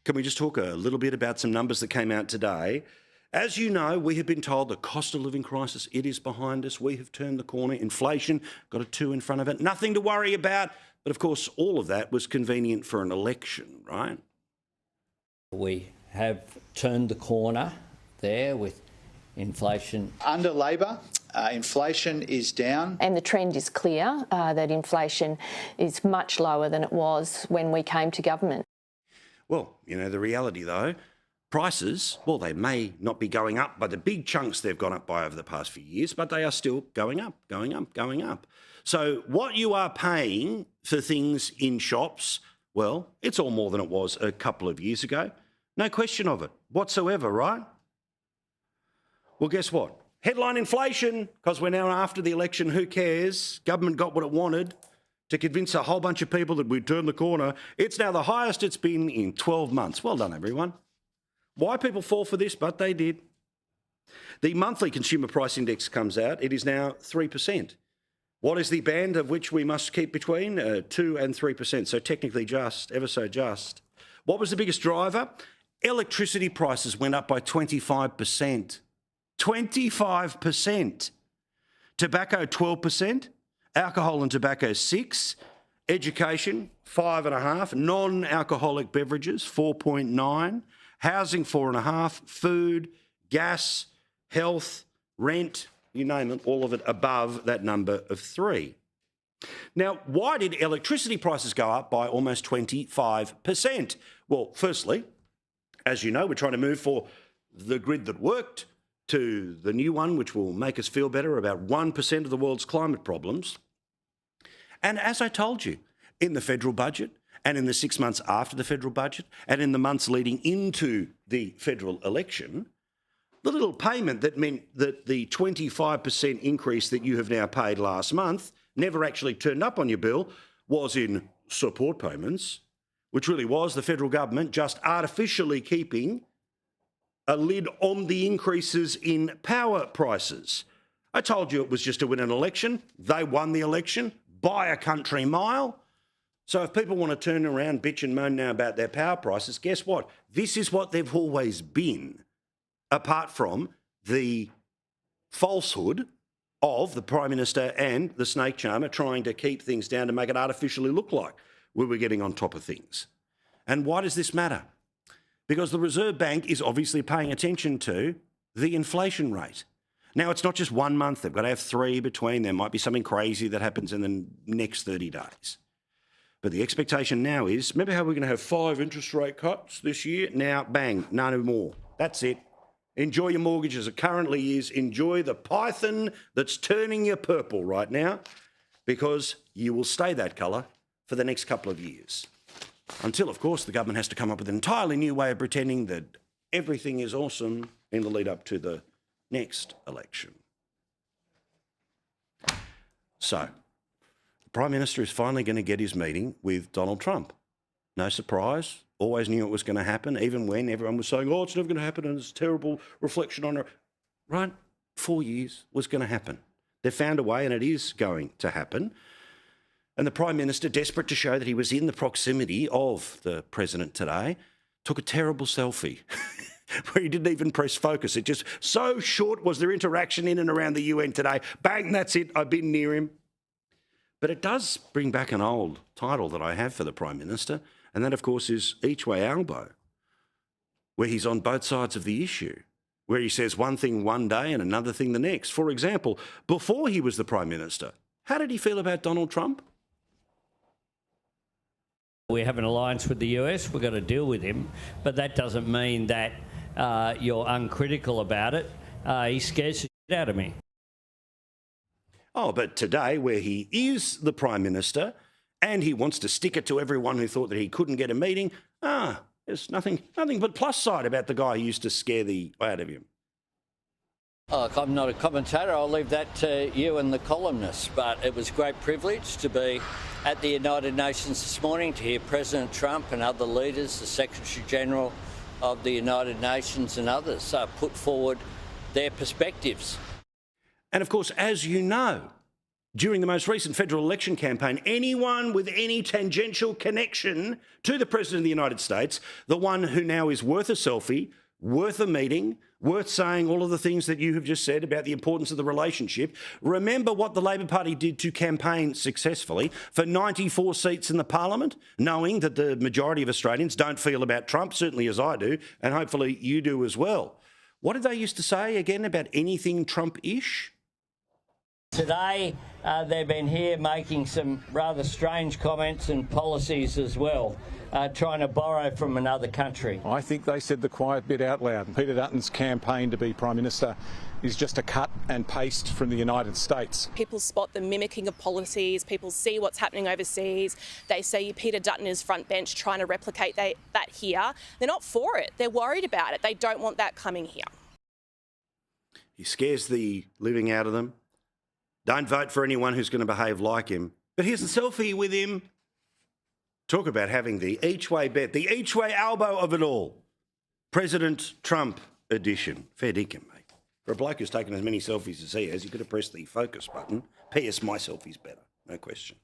Can we just talk a little bit about some numbers that came out today? As you know, we have been told the cost of living crisis, it is behind us. We have turned the corner. Inflation, got a 2 in front of it. Nothing to worry about. But of course, all of that was convenient for an election, right? We have turned the corner there with inflation. Under Labor, inflation is down. And the trend is clear that inflation is much lower than it was when we came to government. Well, you know, the reality though, prices, well, they may not be going up by the big chunks they've gone up by over the past few years, but they are still going up, going up, going up. So what you are paying for things in shops, well, it's all more than it was a couple of years ago. No question of it whatsoever, right? Well, guess what? Headline inflation, because we're now after the election, who cares? Government got what it wanted to convince a whole bunch of people that we'd turn the corner. It's now the highest it's been in 12 months. Well done, everyone. Why people fall for this, but they did. The monthly consumer price index comes out. It is now 3%. What is the band of which we must keep between? 2 and 3%. So technically just, ever so just. What was the biggest driver? Electricity prices went up by 25%. 25%. Tobacco, 12%. Alcohol and tobacco, 6%. Education, 5.5%. Non-alcoholic beverages, 4.9%. Housing, 4.5%. Food, gas, health, rent, you name it, all of it above that number of 3%. Now, why did electricity prices go up by almost 25%? Well, firstly, as you know, we're trying to move for the grid that worked to the new one, which will make us feel better about 1% of the world's climate problems. And as I told you, in the federal budget and in the 6 months after the federal budget and in the months leading into the federal election, the little payment that meant that the 25% increase that you have now paid last month never actually turned up on your bill was in support payments, which really was the federal government just artificially keeping a lid on the increases in power prices. I told you it was just to win an election. They won the election by a country mile. So if people want to turn around, bitch and moan now about their power prices, guess what? This is what they've always been, apart from the falsehood of the Prime Minister and the snake charmer trying to keep things down to make it artificially look like we were getting on top of things. And why does this matter? Because the Reserve Bank is obviously paying attention to the inflation rate. Now, it's not just 1 month. They've got to have 3 between. There might be something crazy that happens in the next 30 days. But the expectation now is, remember how we're going to have 5 interest rate cuts this year? Now, bang, no more. That's it. Enjoy your mortgage as it currently is. Enjoy the python that's turning you purple right now, because you will stay that colour for the next couple of years. Until, of course, the government has to come up with an entirely new way of pretending that everything is awesome in the lead up to the next election. So, the Prime Minister is finally going to get his meeting with Donald Trump. No surprise. Always knew it was going to happen, even when everyone was saying, oh, it's never going to happen and it's a terrible reflection on her. Right? 4 years was going to happen. They found a way and it is going to happen. And the Prime Minister, desperate to show that he was in the proximity of the President today, took a terrible selfie where he didn't even press focus. It just, so short was their interaction in and around the UN today. Bang, that's it, I've been near him. But it does bring back an old title that I have for the Prime Minister, and that, of course, is Each Way Elbow, where he's on both sides of the issue, where he says one thing one day and another thing the next. For example, before he was the Prime Minister, how did he feel about Donald Trump? We have an alliance with the US, we've got to deal with him, but that doesn't mean that you're uncritical about it. He scares the shit out of me. Oh, but today, where he is the Prime Minister and he wants to stick it to everyone who thought that he couldn't get a meeting, there's nothing but plus side about the guy who used to scare the out of him. Look, I'm not a commentator. I'll leave that to you and the columnists. But it was a great privilege to be at the United Nations this morning to hear President Trump and other leaders, the Secretary General of the United Nations and others, put forward their perspectives. And of course, as you know, during the most recent federal election campaign, anyone with any tangential connection to the President of the United States, the one who now is worth a selfie, worth a meeting, worth saying all of the things that you have just said about the importance of the relationship. Remember what the Labor Party did to campaign successfully for 94 seats in the Parliament, knowing that the majority of Australians don't feel about Trump, certainly as I do, and hopefully you do as well. What did they used to say again about anything Trump-ish? Today, they've been here making some rather strange comments and policies as well, trying to borrow from another country. I think they said the quiet bit out loud. Peter Dutton's campaign to be Prime Minister is just a cut and paste from the United States. People spot the mimicking of policies, people see what's happening overseas, they see Peter Dutton is front bench trying to replicate that here. They're not for it, they're worried about it, they don't want that coming here. He scares the living out of them. Don't vote for anyone who's going to behave like him. But here's a selfie with him. Talk about having the each-way bet, the each-way elbow of it all. President Trump edition. Fair dinkum, mate. For a bloke who's taken as many selfies as he has, he could have pressed the focus button. P.S. My selfie's better, no question.